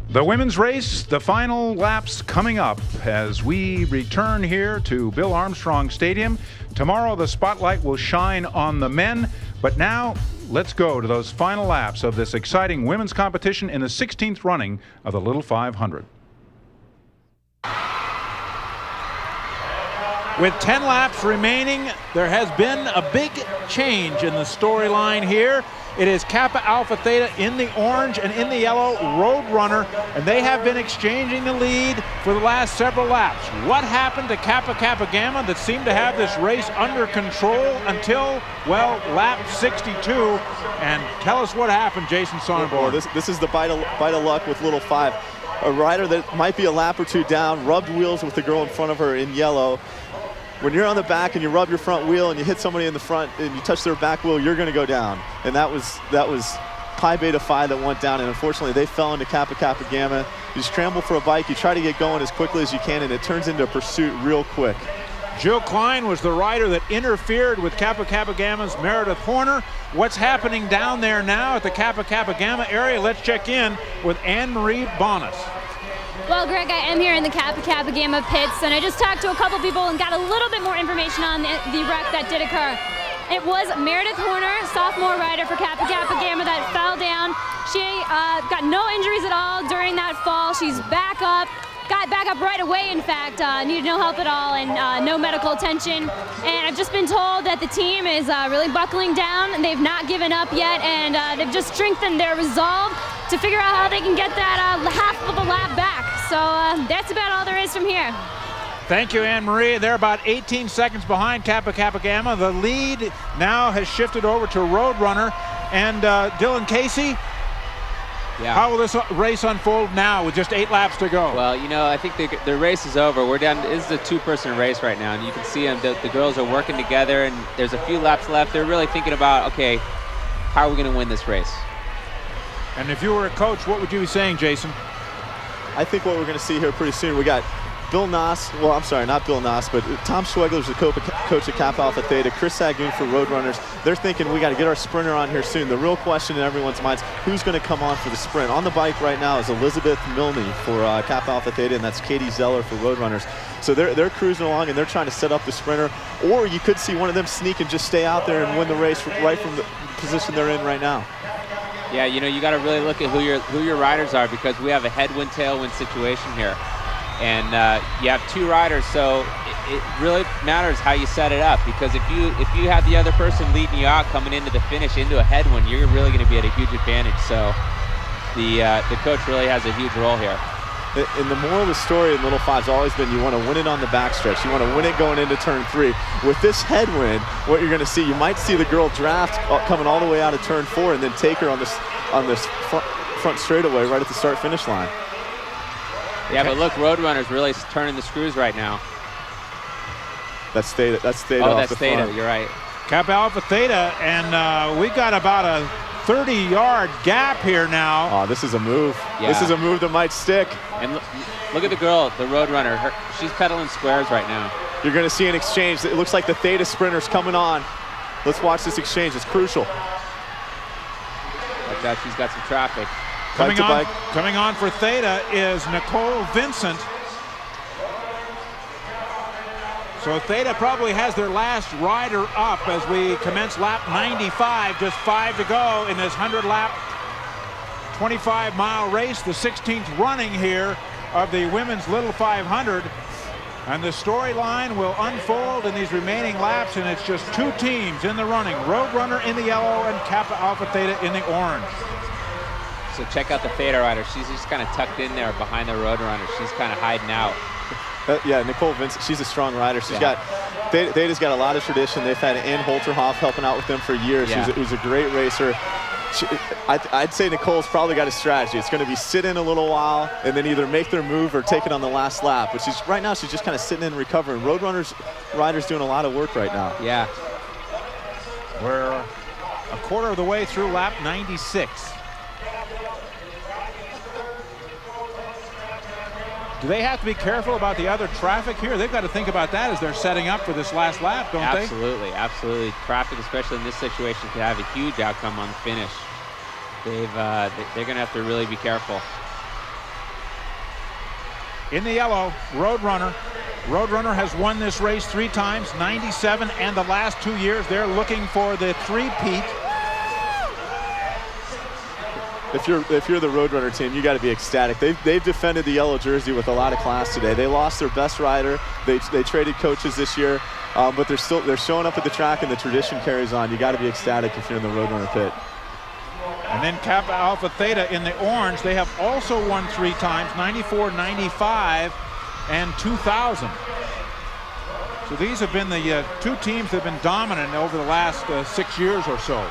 The women's race, the final laps coming up as we return here to Bill Armstrong Stadium. Tomorrow the spotlight will shine on the men, but now let's go to those final laps of this exciting women's competition in the 16th running of the Little 500. With 10 laps remaining, there has been a big change in the storyline here. It is Kappa Alpha Theta in the orange and in the yellow, Roadrunner, and they have been exchanging the lead for the last several laps. What happened to Kappa Kappa Gamma that seemed to have this race under control until, well, lap 62? And tell us what happened, Jason Sonneborn. Well, this is the bite of luck with Little 5. A rider that might be a lap or two down, rubbed wheels with the girl in front of her in yellow. When you're on the back and you rub your front wheel and you hit somebody in the front and you touch their back wheel, you're going to go down. And that was Pi Beta Phi that went down, and unfortunately they fell into Kappa Kappa Gamma. You scramble for a bike, you try to get going as quickly as you can, and it turns into a pursuit real quick. Jill Klein was the rider that interfered with Kappa Kappa Gamma's Meredith Horner. What's happening down there now at the Kappa Kappa Gamma area? Let's check in with Anne-Marie Bonas. Well, Greg, I am here in the Kappa Kappa Gamma pits, and I just talked to a couple people and got a little bit more information on the wreck that did occur. It was Meredith Horner, sophomore rider for Kappa Kappa Gamma, that fell down. She got no injuries at all during that fall. She's back up. Got back up right away, in fact, needed no help at all and no medical attention. And I've just been told that the team is really buckling down, and they've not given up yet, and they've just strengthened their resolve to figure out how they can get that half of a lap back. So that's about all there is from here. Thank you, Anne-Marie. They're about 18 seconds behind Kappa Kappa Gamma. The lead now has shifted over to Roadrunner. And Dylan Casey, how will this race unfold now with just 8 laps to go? Well, you know, I think the race is over. We're down. This is a 2-person race right now, and you can see them. The girls are working together, and there's a few laps left. They're really thinking about, okay, how are we going to win this race? And if you were a coach, what would you be saying, Jason? I think what we're going to see here pretty soon, we got Bill Noss, well, I'm sorry, not Bill Noss, but Tom Schwegler's the coach at Kappa Alpha Theta, Chris Sagoon for Roadrunners. They're thinking we got to get our sprinter on here soon. The real question in everyone's minds, who's going to come on for the sprint? On the bike right now is Elizabeth Milne for Kappa Alpha Theta, and that's Katie Zeller for Roadrunners. So they're cruising along, and they're trying to set up the sprinter. Or you could see one of them sneak and just stay out there and win the race right from the position they're in right now. Yeah, you know, you got to really look at who your riders are, because we have a headwind tailwind situation here, and you have 2 riders, so it really matters how you set it up, because if you have the other person leading you out coming into the finish into a headwind, you're really going to be at a huge advantage. So the coach really has a huge role here. And the moral of the story in Little 5's always been you want to win it on the backstretch. You want to win it going into turn 3. With this headwind, what you're going to see, you might see the girl draft coming all the way out of turn 4 and then take her on this front straightaway right at the start-finish line. Yeah, but look, Roadrunner's really turning the screws right now. That's Theta. That's Theta. Oh, off that's the Theta. front. You're right. Kappa Alpha Theta, and we've got about a 30-yard gap here now. Oh, this is a move. Yeah. This is a move that might stick. And look at the girl, the Roadrunner. She's pedaling squares right now. You're going to see an exchange. It looks like the Theta sprinter's coming on. Let's watch this exchange. It's crucial. Like that, she's got some traffic. Coming on for Theta is Nicole Vincent. So Theta probably has their last rider up as we commence lap 95, just 5 to go in this 100-lap, 25-mile race, the 16th running here of the women's Little 500. And the storyline will unfold in these remaining laps, and it's just 2 teams in the running, Roadrunner in the yellow and Kappa Alpha Theta in the orange. So check out the Theta rider. She's just kind of tucked in there behind the Roadrunner. She's kind of hiding out. Yeah, Nicole Vincent, she's a strong rider. Theta's got a lot of tradition. They've had Ann Holterhoff helping out with them for years, who's a great racer. I'd say Nicole's probably got a strategy. It's going to be sit in a little while and then either make their move or take it on the last lap. But right now she's just kind of sitting in and recovering. Riders doing a lot of work right now. Yeah. We're a quarter of the way through lap 96. Do they have to be careful about the other traffic here? They've got to think about that as they're setting up for this last lap, don't they? Absolutely, absolutely. Traffic, especially in this situation, could have a huge outcome on the finish. They're going to have to really be careful. In the yellow, Roadrunner. Roadrunner has won this race 3 times, 97 and the last 2 years. They're looking for the three-peat. If you're the Roadrunner team, you got to be ecstatic. They've defended the yellow jersey with a lot of class today. They lost their best rider. They traded coaches this year, but they're showing up at the track, and the tradition carries on. You got to be ecstatic if you're in the Roadrunner pit. And then Kappa Alpha Theta in the orange. They have also won 3 times, 94, 95, and 2000. So these have been the 2 teams that have been dominant over the last 6 years or so.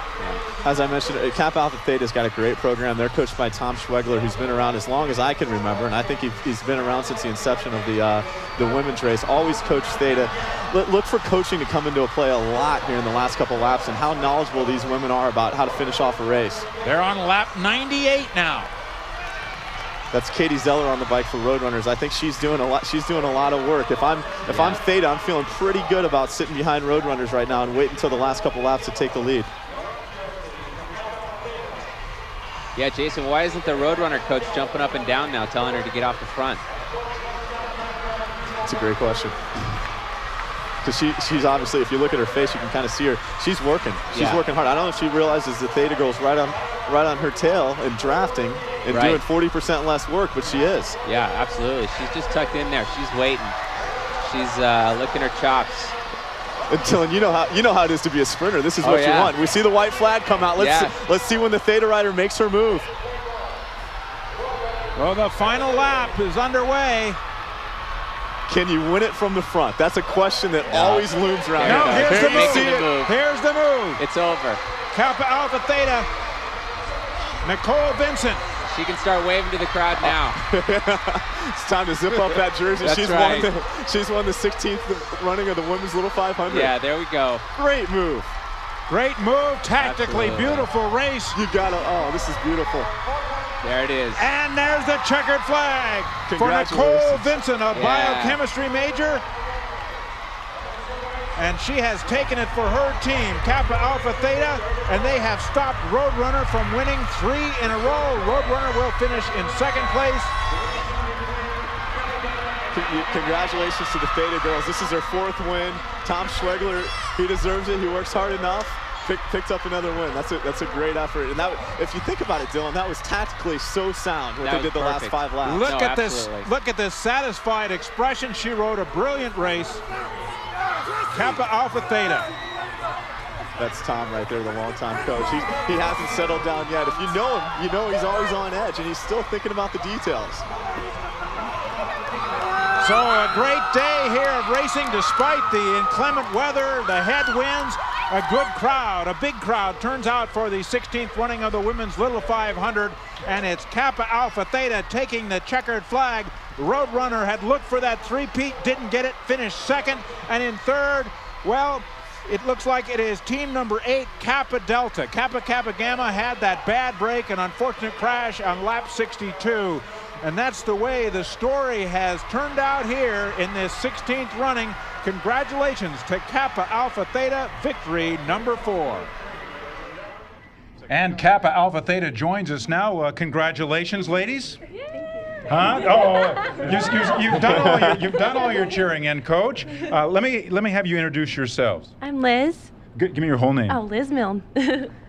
As I mentioned, Kappa Alpha Theta's got a great program. They're coached by Tom Schwegler, who's been around as long as I can remember, and I think he's been around since the inception of the women's race. Always coached Theta. Look for coaching to come into play a lot here in the last couple laps, and how knowledgeable these women are about how to finish off a race. They're on lap 98 now. That's Katie Zeller on the bike for Roadrunners. I think she's doing a lot. She's doing a lot of work. If I'm Theta, I'm feeling pretty good about sitting behind Roadrunners right now and wait until the last couple laps to take the lead. Yeah, Jason, why isn't the Roadrunner coach jumping up and down now, telling her to get off the front? That's a great question. Because she's obviously, if you look at her face, you can kind of see her. She's working. She's working hard. I don't know if she realizes the Theta girl's right on her tail and drafting and doing 40% less work, but she is. Yeah, absolutely. She's just tucked in there. She's waiting. She's licking her chops. And Dylan, you know how it is to be a sprinter. This is what you want. We see the white flag come out. Let's see when the Theta rider makes her move. Well, the final lap is underway. Can you win it from the front? That's a question that always looms around. No, here's the move. Here's the move. It's over. Kappa Alpha Theta. Nicole Vincent. She can start waving to the crowd now. It's time to zip up that jersey. That's right. She's won the 16th running of the women's Little 500. Yeah, there we go. Great move. Great move. Tactically beautiful race. You gotta. Oh, this is beautiful. There it is. And there's the checkered flag for Nicole Vincent, a biochemistry major. And she has taken it for her team, Kappa Alpha Theta, and they have stopped Roadrunner from winning 3 in a row. Roadrunner will finish in 2nd place. Congratulations to the Theta girls. This is their 4th win. Tom Schwegler, he deserves it. He works hard enough. Picked up another win. That's a great effort. And that, if you think about it, Dylan, that was tactically so sound what they did the last 5 laps. Look at this. Look at this satisfied expression. She rode a brilliant race. Kappa Alpha Theta. That's Tom right there, the longtime coach. He hasn't settled down yet. If you know him, you know he's always on edge, and he's still thinking about the details. So a great day here of racing despite the inclement weather, the headwinds. A good crowd, a big crowd turns out for the 16th running of the women's Little 500, and it's Kappa Alpha Theta taking the checkered flag. Roadrunner had looked for that three-peat, didn't get it, finished 2nd, and in 3rd, well, it looks like it is team number 8, Kappa Delta. Kappa Kappa Gamma had that bad break, an unfortunate crash on lap 62. And that's the way the story has turned out here in this 16th running. Congratulations to Kappa Alpha Theta, victory number 4. And Kappa Alpha Theta joins us now. Congratulations, ladies. Huh? Oh, you've done all your cheering in, Coach. Let me have you introduce yourselves. I'm Liz. Give me your whole name. Oh, Liz Milne.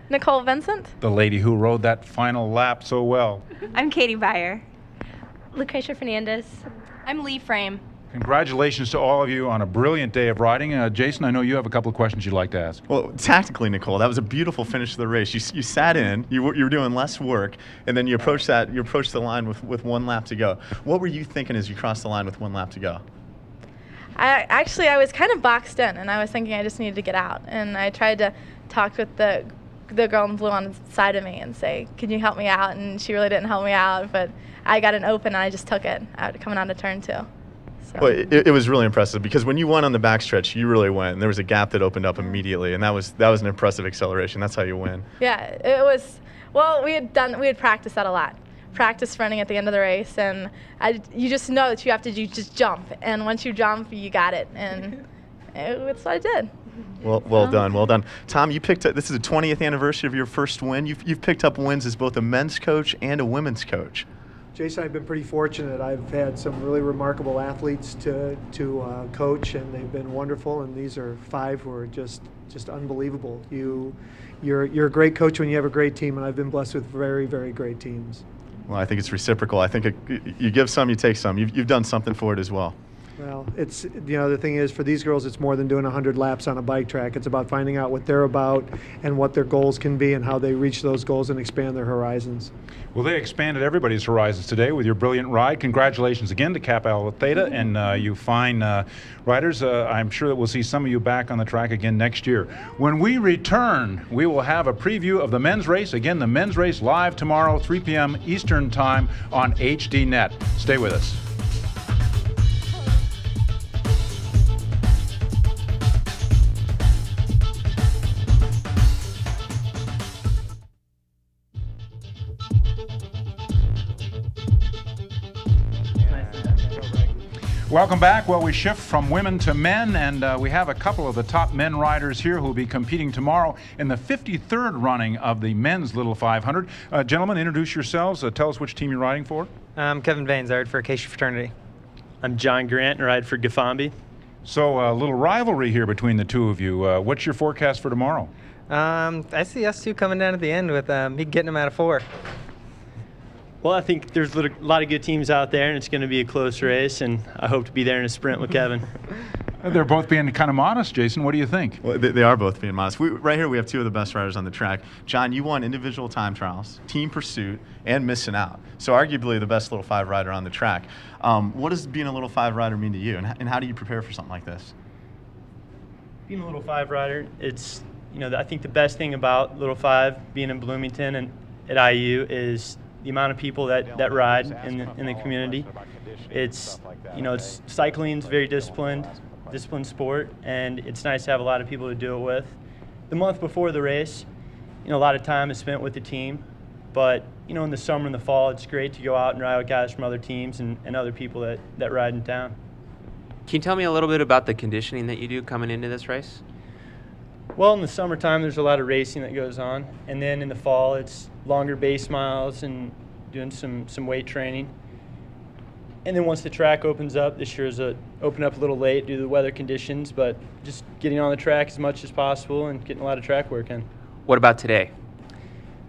Nicole Vincent. The lady who rode that final lap so well. I'm Katie Beyer. Lucretia Fernandez. I'm Lee Frame. Congratulations to all of you on a brilliant day of riding. Jason, I know you have a couple of questions you'd like to ask. Well, tactically, Nicole, that was a beautiful finish to the race. You sat in, you were doing less work, and then you approached the line with 1 lap to go. What were you thinking as you crossed the line with 1 lap to go? I was kind of boxed in, and I was thinking I just needed to get out. And I tried to talk with the the girl in blue on the side of me and say, "Can you help me out?" And she really didn't help me out, but I got an open and I just took it coming on to turn 2. So. Well, it was really impressive because when you won on the backstretch, you really went. And there was a gap that opened up immediately, and that was an impressive acceleration. That's how you win. Yeah, it was. Well, we had practiced that a lot. Practice running at the end of the race, and you just know that you have to just jump. And once you jump, you got it, and it's what I did. Well done. Tom, you picked up, this is the 20th anniversary of your first win. You've picked up wins as both a men's coach and a women's coach. Jason, I've been pretty fortunate. I've had some really remarkable athletes to coach, and they've been wonderful. And these are 5 who are just unbelievable. You're a great coach when you have a great team, and I've been blessed with very, very great teams. Well, I think it's reciprocal. I think you give some, you take some. You've done something for it as well. Well, it's, the thing is, for these girls, it's more than doing 100 laps on a bike track. It's about finding out what they're about and what their goals can be and how they reach those goals and expand their horizons. Well, they expanded everybody's horizons today with your brilliant ride. Congratulations again to Kappa Alpha Theta and you fine riders. I'm sure that we'll see some of you back on the track again next year. When we return, we will have a preview of the men's race. Again, the men's race live tomorrow, 3 p.m. Eastern Time on HDNet. Stay with us. Welcome back. Well, we shift from women to men, and we have a couple of the top men riders here who will be competing tomorrow in the 53rd running of the men's Little 500. Gentlemen, introduce yourselves. Tell us which team you're riding for. I'm Kevin Baines. I ride for Acacia Fraternity. I'm John Grant, and I ride for Gafambi. So a little rivalry here between the two of you. What's your forecast for tomorrow? I see us two coming down at the end with me getting them out of 4. Well, I think there's a lot of good teams out there, and it's going to be a close race, and I hope to be there in a sprint with Kevin. They're both being kind of modest, Jason. What do you think? Well, they are both being modest. Right here we have 2 of the best riders on the track. John, you won individual time trials, team pursuit, and missing out. So arguably the best Little 5 rider on the track. What does being a Little 5 rider mean to you, and how do you prepare for something like this? Being a Little 5 rider, it's, I think the best thing about Little 5 being in Bloomington and at IU is the amount of people that ride in the community. It's, cycling's very disciplined sport, and it's nice to have a lot of people to do it with. The month before the race, a lot of time is spent with the team, but, in the summer and the fall, it's great to go out and ride with guys from other teams and other people that ride in town. Can you tell me a little bit about the conditioning that you do coming into this race? Well, in the summertime, there's a lot of racing that goes on, and then in the fall, it's longer base miles and doing some weight training. And then once the track opens up, this year is opened up a little late due to the weather conditions, but just getting on the track as much as possible and getting a lot of track work in. What about today?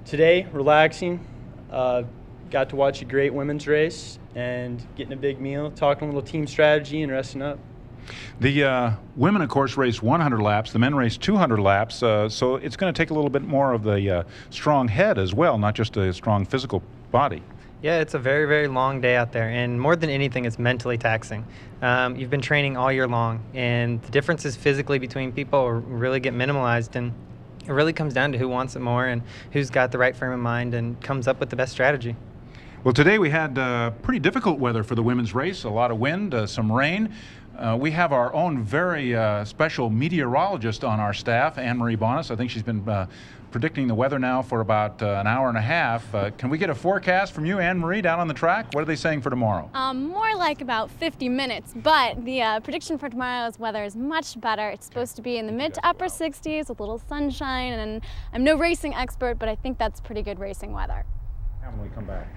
Today, relaxing. Got to watch a great women's race and getting a big meal, talking a little team strategy and resting up. The women, of course, race 100 laps. The men race 200 laps. So it's going to take a little bit more of the strong head as well, not just a strong physical body. Yeah, it's a very, very long day out there, and more than anything, it's mentally taxing. You've been training all year long, and the differences physically between people really get minimalized, and it really comes down to who wants it more and who's got the right frame of mind and comes up with the best strategy. Well, today we had pretty difficult weather for the women's race, a lot of wind, some rain. We have our own very special meteorologist on our staff, Anne-Marie Bonas. I think she's been predicting the weather now for about an hour and a half. Can we get a forecast from you, Anne-Marie, down on the track? What are they saying for tomorrow? More like about 50 minutes, but the prediction for tomorrow's weather is much better. It's supposed to be in the mid to upper 60s with a little sunshine, and I'm no racing expert, but I think that's pretty good racing weather. When we come back.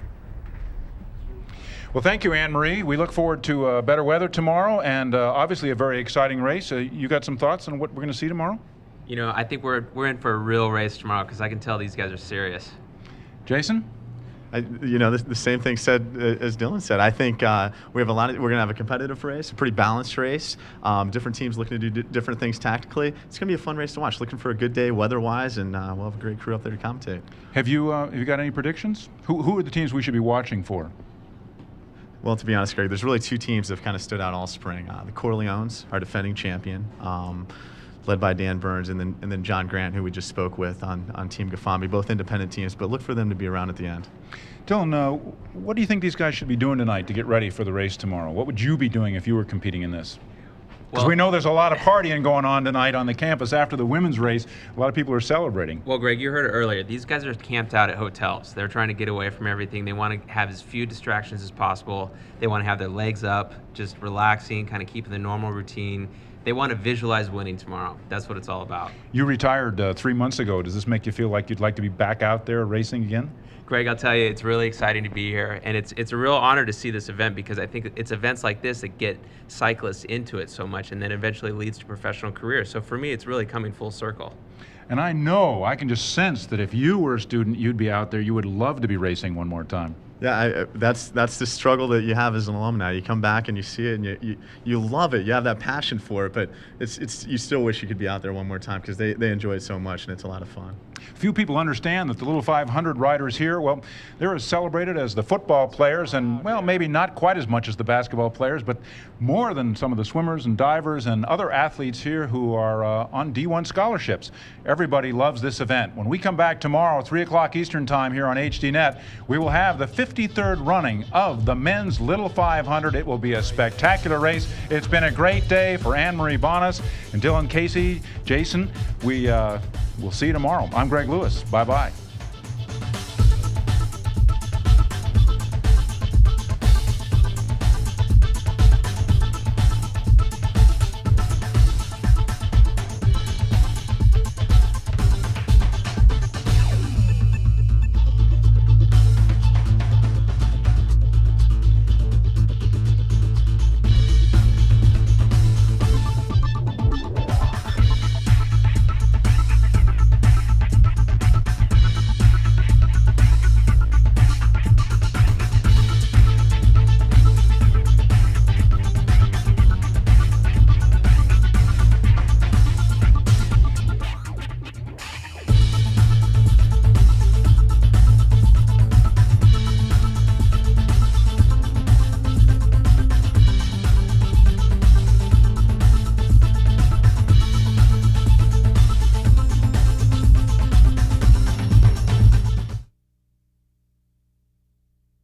Well, thank you, Anne-Marie. We look forward to better weather tomorrow and obviously a very exciting race. You got some thoughts on what we're going to see tomorrow? I think we're in for a real race tomorrow because I can tell these guys are serious. Jason? The same thing said as Dylan said. I think we're going to have a competitive race, a pretty balanced race. Different teams looking to do different things tactically. It's going to be a fun race to watch. Looking for a good day weather-wise, and we'll have a great crew up there to commentate. Have you got any predictions? Who are the teams we should be watching for? Well, to be honest, Greg, there's really 2 teams that have kind of stood out all spring. The Corleones, our defending champion. led by Dan Burns, and then John Grant, who we just spoke with on Team Gafami, both independent teams, but look for them to be around at the end. Dylan, what do you think these guys should be doing tonight to get ready for the race tomorrow? What would you be doing if you were competing in this? Because we know there's a lot of partying going on tonight on the campus after the women's race. A lot of people are celebrating. Well, Greg, you heard it earlier. These guys are camped out at hotels. They're trying to get away from everything. They want to have as few distractions as possible. They want to have their legs up, just relaxing, kind of keeping the normal routine. They want to visualize winning tomorrow. That's what it's all about. You retired 3 months ago. Does this make you feel like you'd like to be back out there racing again? Greg, I'll tell you, it's really exciting to be here, and it's a real honor to see this event because I think it's events like this that get cyclists into it so much and then eventually leads to professional careers. So for me, it's really coming full circle. And I can just sense that if you were a student, you'd be out there. You would love to be racing one more time. Yeah, that's the struggle that you have as an alumni. You come back and you see it, and you love it. You have that passion for it, but you still wish you could be out there one more time because they enjoy it so much, and it's a lot of fun. Few people understand that the Little 500 riders here, well, they're as celebrated as the football players, and, well, maybe not quite as much as the basketball players, but more than some of the swimmers and divers and other athletes here who are on D1 scholarships. Everybody loves this event. When we come back tomorrow, 3 o'clock Eastern Time here on HDNet, we will have the 53rd running of the men's Little 500. It will be a spectacular race. It's been a great day for Anne-Marie Bonas and Dylan Casey. Jason, we'll see you tomorrow. I'm Greg Lewis. Bye-bye.